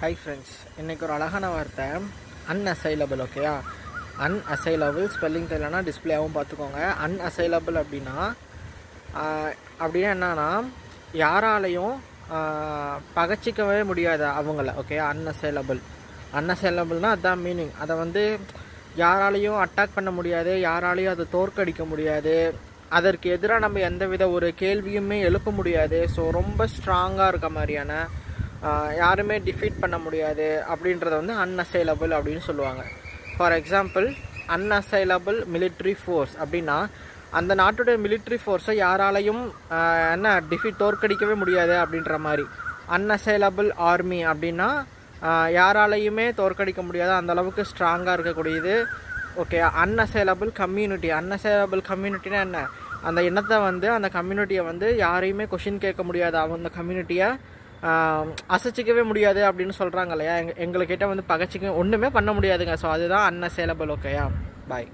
Hi friends, இன்னைக்கு ஒரு அழகான வார்த்தை unassailable. ஓகேயா? unassailable ஸ்பெல்லிங் தெரியலனா டிஸ்ப்ளேவும் பார்த்துக்கோங்க. unassailable அப்படின்னா என்னன்னா யாராலையும் பகச்சிக்கவே முடியாது அவங்கள. ஓகே, unassailableனா அதான் மீனிங். அதை வந்து யாராலையும் அட்டாக் பண்ண முடியாது, யாராலையும் அதை தோற்கடிக்க முடியாது, அதற்கு எதிராக நம்ம எந்தவித ஒரு கேள்வியுமே எழுப்ப முடியாது. ஸோ ரொம்ப ஸ்ட்ராங்காக இருக்க மாதிரியான யாருமே டிஃபீட் பண்ண முடியாது அப்படின்றத வந்து unassailable அப்படின்னு சொல்லுவாங்க. For example, unassailable military force அப்படின்னா அந்த நாட்டுடைய மிலிட்ரி ஃபோர்ஸை யாராலையும் தோற்கடிக்கவே முடியாது அப்படின்ற மாதிரி. unassailable army அப்படின்னா யாராலையுமே தோற்கடிக்க முடியாது, அந்த அளவுக்கு ஸ்ட்ராங்காக இருக்கக்கூடியது. ஓகே, unassailable கம்யூனிட்டினா என்ன? அந்த இனத்தை வந்து அந்த கம்யூனிட்டியை வந்து யாரையுமே கொஷின் கேட்க முடியாது, அந்த கம்யூனிட்டியை அசைச்சிக்கவே முடியாது அப்படின்னு சொல்கிறாங்க இல்லையா. எங்களை கிட்ட வந்து பகச்சிக்க ஒன்றுமே பண்ண முடியாதுங்க. ஸோ அதுதான் unassailable. ஓகேயா? பாய்.